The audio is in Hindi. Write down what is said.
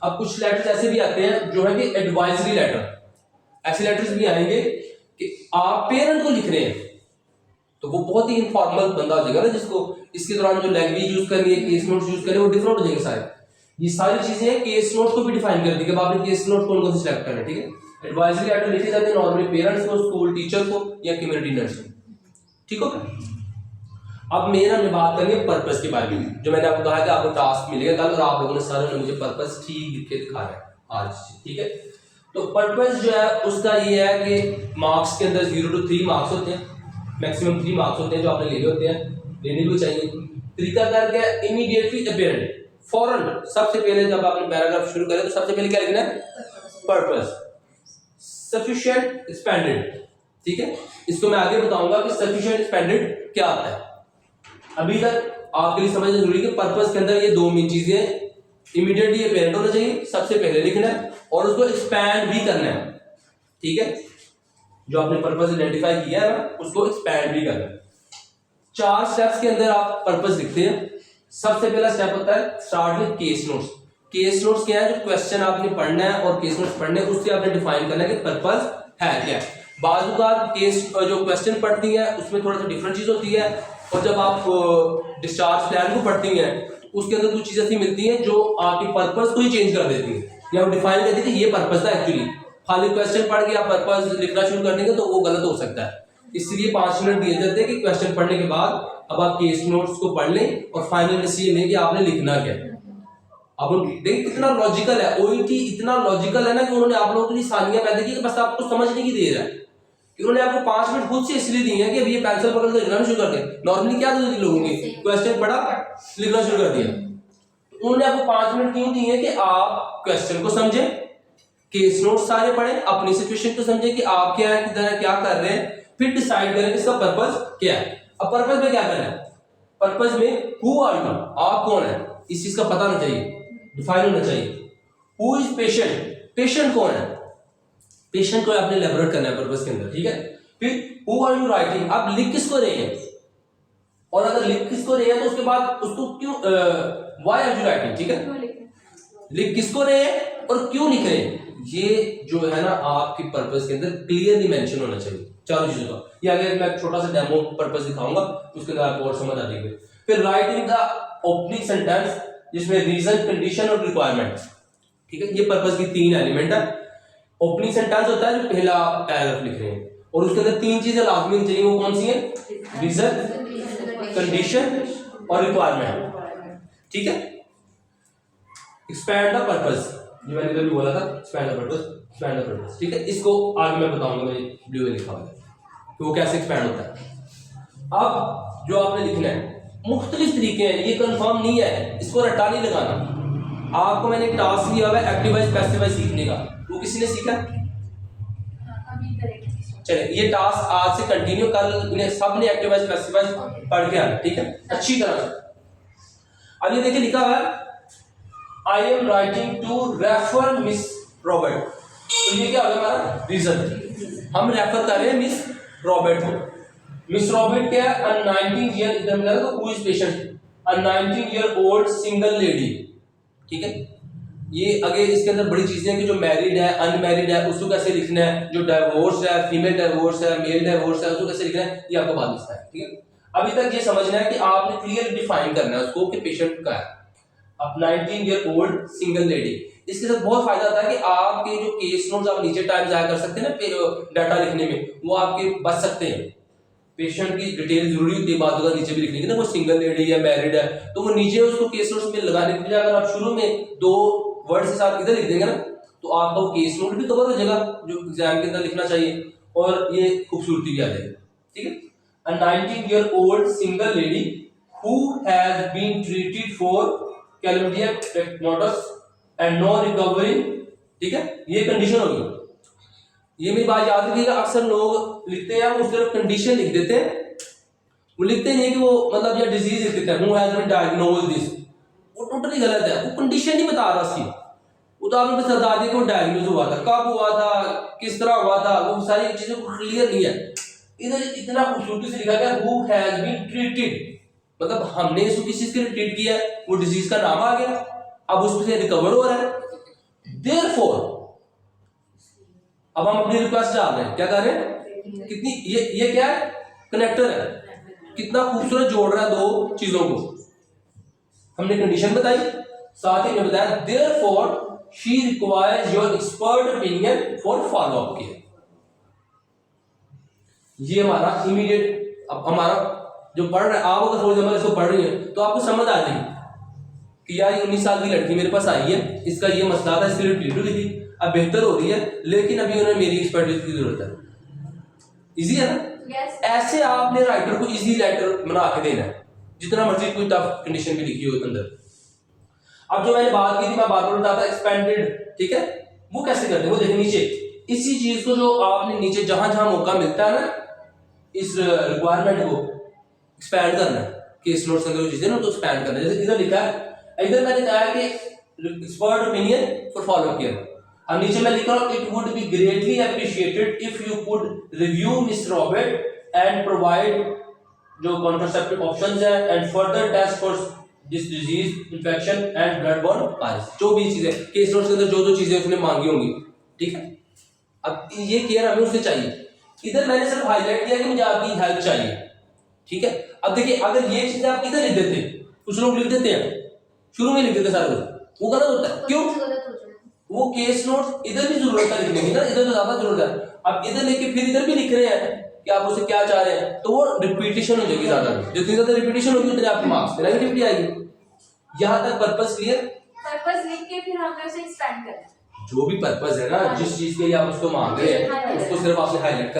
अब कुछ लेटर्स ऐसे भी आते हैं जो है कि एडवाइजरी लेटर, ऐसे लेटर्स भी आएंगे कि आप पेरेंट को लिख रहे हैं, तो वो बहुत ही इनफॉर्मल बंदा हो जाएगा ना, जिसको इसके दौरान जो लैंग्वेज यूज करनी है, केस नोट्स यूज करने, वो डिफरेंट हो जाएंगे सारे। ये सारी चीजें हैं केस नोट्स को भी डिफाइन कर दी कि आपने केस नोट कौन कौन से सिलेक्ट करना है, ठीक है। एडवाइजरी लेटर लिखे जाते हैं नॉर्मली पेरेंट्स को, स्कूल टीचर को या कम्युनिटी नर्स को, ठीक हो। अब मेरा हमने बात करेंगे पर्पस के बारे में। जो मैंने आपको कहा कि आपको टास्क मिलेगा कल और आप लोगों ने सारे मुझे पर्पस ठीक लिख के दिखा है आज, ठीक है। तो पर्पस जो है उसका ये है कि मार्क्स के अंदर 0 to 3 मार्क्स होते हैं, मैक्सिमम 3 मार्क्स होते हैं जो आपने लेने होते हैं, लेने भी चाहिए। तरीका कर क्या, इमीडिएटली अपेरेंट, फौरन सबसे पहले जब आपने पैराग्राफ शुरू करें तो सबसे पहले क्या लिखना है, पर्पस। सफिशिएंट एक्सपेंडेड, ठीक है, इसको मैं आगे बताऊंगा कि सफिशिएंट एक्सपेंडेड क्या आता है। अभी तक आपके लिए समझना जरूरी है कि पर्पस के अंदर ये दो मेन चीजें हैं, इमीडिएटली अपेरेंट होना चाहिए, सबसे पहले लिखना है, और उसको एक्सपैंड भी करना है, ठीक है। जो आपने पर्पस आइडेंटिफाई किया है ना, उसको एक्सपैंड भी करना है। 4 स्टेप्स के अंदर आप पर्पस लिखते हैं। सबसे पहला स्टेप होता है start with case notes. Case notes क्या है, जो क्वेश्चन आपने पढ़ना है और केस नोट्स पढ़ने, उससे आपने डिफाइन करना है कि पर्पस है क्या। बाजू का केस जो क्वेश्चन पढ़ती है उसमें थोड़ा सा डिफरेंट चीज होती है, और जब आप डिस्चार्ज प्लान को पढ़ती हैं उसके अंदर कुछ चीजें ऐसी मिलती हैं जो आपके पर्पस को ही चेंज कर देती है, या डिफाइन कर देती है कि ये पर्पस था एक्चुअली। खाली क्वेश्चन पढ़ के आप पर्पस लिखना शुरू कर देंगे तो वो गलत हो सकता है। इसलिए 5 मिनट दिए जाते हैं कि क्वेश्चन पढ़ने के बाद अब आप केस नोट्स को पढ़ लें और फाइनल डिसीजन लें कि आपने लिखना क्या। अब देखिए कितना लॉजिकल है, ओईटी इतना लॉजिकल है ना कि उन्होंने आप लोगों के लिए सानियां पैदा की, बस आपको समझने की देर है कि उन्होंने आपको 5 मिनट खुद से इसलिए दिए हैं कि अभी ये पेंसिल पकड़ के लिखना शुरू कर दें। नॉर्मली क्या होती लोगों की, क्वेश्चन पढ़ा लिखना शुरू कर दिया। उन्होंने आपको 5 मिनट क्यों दिए हैं कि आप क्वेश्चन को समझें, केस नोट सारे पढ़ें, अपनी सिचुएशन को समझें कि आप क्या है, किधर क्या कर रहे हैं, फिर डिसाइड करें इसका पर्पस क्या है। अब पर्पस में क्या करना है, पर्पस में हु आर यू, आप कौन है, इस चीज का पता होना चाहिए, डिफाइन होना चाहिए। हु इज पेशेंट, पेशेंट कौन है, पेशेंट को आपने एलैबोरेट करना है पर्पस के अंदर, ठीक है। फिर हु आर यू राइटिंग, आप लिख किसको रहे हैं, और अगर लिख किसको रहे हैं तो उसके बाद उसको क्यों, व्हाई आर यू राइटिंग, ठीक है, लिख किसको रहे हैं और क्यों लिख रहे हैं, ये जो है ना आपकी पर्पस के अंदर क्लियरली मेंशन होना चाहिए चारों चीजों का। ये आगे मैं छोटा सा डेमो पर्पस दिखाऊंगा, उसके अंदर आपको और समझ आ जाएगी। फिर राइटिंग द ओपनिंग सेंटेंस जिसमें रीजन, कंडीशन और रिक्वायरमेंट, ठीक है, ये पर्पस की 3 एलिमेंट है। ओपनिंग सेंटेंस होता है जो पहला पैराग्राफ लिख रहे हैं, और उसके अंदर 3 चीजें लाजमी चाहिए, वो कौन सी है, रीजन, कंडीशन और रिक्वायरमेंट, ठीक है। एक्सपैंड द पर्पस, जो मैंने कभी बोला था, expand the purpose, expand the purpose, ठीक है। इसको आगे मैं बताऊंगा, मैंने ब्लू में लिखा हुआ है कि वो कैसे एक्सपैंड होता है। अब जो आपने लिखना है, मुख्तलिफ तरीके हैं, ये कंफर्म नहीं है, इसको रट्टा नहीं लगाना। आपको मैंने एक टास्क दिया हुआ है एक्टिवाइज पैसिवाइज सीखने का, वो किसी ने सीखा, चले ये टास्क आज से कंटिन्यू, कल सब ने एक्टिवाइज पैसिवाइज पढ़ के आना, ठीक है, अच्छी तरह से। अब ये देखिए लिखा हुआ है I am writing to refer Miss Robert, तो ये क्या होगा हमारा रीजन, हम रेफर कर रहे हैं मिस रॉबर्ट को। मिस रॉबर्ट क्या है, अ 19 ईयर, इधर मिला तो who is patient, a 19 year old single lady, ठीक है। ये आगे इसके अंदर बड़ी चीजें हैं कि जो मैरिड है, अनमैरिड है, उसको कैसे लिखना है, जो डाइवोर्स है, फीमेल डाइवोर्स है, मेल डाइवोर्स है, उसको कैसे लिखना है, ये आपको बाद लिखना है, ठीक है। अभी तक ये समझना है कि आपने क्लियर डिफाइन करना है उसको कि पेशेंट का है। अब 19 ईयर ओल्ड सिंगल लेडी, इसके साथ बहुत फायदा होता है कि आपके जो केस नोट्स आप नीचे टाइम जाया कर सकते हैं ना डाटा लिखने में, वो आपके बच सकते हैं। पेशेंट की डिटेल जरूरी होती है, बात होगा नीचे भी लिखने की ना, वो सिंगल लेडी या मैरिड है तो वो नीचे उसको केस नोट्स में लगाने के बजाय अगर आप शुरू में 2 वर्ड के साथ इधर लिख देंगे ना, तो आपका वो केस नोट भी कवर हो जाएगा जो एग्जाम के अंदर लिखना चाहिए, और ये खूबसूरती भी आ जाएगी, ठीक है। A 19 year old single lady who has been treated for chlamydia टेक्नोटस एंड नो रिकवरी, ठीक है, ये कंडीशन होगी। ये मेरी बात याद रखिएगा, अक्सर लोग लिखते हैं वो सिर्फ कंडीशन लिख देते हैं, वो लिखते नहीं कि वो मतलब या डिजीज लिख देते हैं, who has been diagnosed this, वो टोटली गलत है, वो कंडीशन नहीं बता रहा उसकी, वो तो आपने बस बता दिया कि वो डायग्नोज हुआ था, कब हुआ था, किस तरह हुआ था, वो सारी चीजें क्लियर नहीं है। इधर इतना खूबसूरती से लिखा गया हु हैज बीन ट्रीटेड, मतलब हमने इसको किस चीज के लिए ट्रीट किया है, वो डिजीज का नाम आ गया, अब उससे रिकवर हो रहा है। देयरफॉर, अब हम अपनी रिक्वेस्ट डाल रहे हैं, क्या कर रहे हैं, कितनी ये क्या है, कनेक्टर है, कितना खूबसूरत जोड़ रहा है दो चीजों को। हमने कंडीशन बताई, साथ ही में बताया therefore she requires your expert opinion for follow up care. ये हमारा इमीडिएट, अब हमारा जो पढ़ रहे हैं, आप अगर फॉर एग्जाम्पल इसको पढ़ रही है तो आपको समझ आ जाएगी कि यार 19 साल की लड़की मेरे पास आई है, इसका ये मसला था, इसके लिए ट्रीट हुई थी, अब बेहतर हो रही है, लेकिन अभी उन्हें मेरी एक्सपर्टीज की जरूरत है। इजी है ना? Yes. ऐसे आपने राइटर को इजी लेटर बना के देना है, जितना मर्जी कोई टफ कंडीशन भी लिखी हो अंदर। अब जो मैंने बात की थी, मैं बात बताता था एक्सपेंडेड, ठीक है, वो कैसे करते हैं, वो देखिए नीचे इसी चीज को जो आपने नीचे जहां जहां मौका मिलता है ना, इस रिक्वायरमेंट को एक्सपैंड करना है, केस नोट्स अंदर चीजें ना तो एक्सपैंड करना है। जैसे इधर लिखा है, इधर मैंने कहा है कि expert opinion for follow care, अब नीचे मैं लिख रहा हूं it would be greatly appreciated if you could review Miss Robert and provide जो कॉन्ट्रासेप्टिव ऑप्शंस है and further test for this disease infection and blood borne virus, जो भी चीजें केस नोट्स के अंदर जो जो चीजें उसने मांगी होंगी, ठीक है। अब ये केयर हमें उससे चाहिए, इधर मैंने सिर्फ हाईलाइट किया कि मुझे आपकी हेल्प चाहिए, ठीक है। अब देखिए अगर ये चीजें आप इधर लिख देते, कुछ लोग लिख देते हैं शुरू में लिख देते सारा कुछ, वो गलत होता है। क्यों? वो केस नोट इधर भी जरूरत है लिखने की ना, इधर तो ज्यादा जरूरत है। अब इधर लिख के फिर इधर भी लिख रहे हैं कि आप उसे क्या चाह रहे हैं, तो वो रिपीटेशन हो जाएगी ज्यादा, जितनी ज्यादा रिपीटेशन होगी उतने आपके मार्क्स नेगेटिविटी आएगी। यहां तक पर्पस क्लियर? पर्पस लिख के फिर हमें उसे एक्सपेंड करना है, जो भी पर्पस है ना, जिस चीज के लिए आप उसको मांग रहे हैं उसको सिर्फ आपने हाईलाइट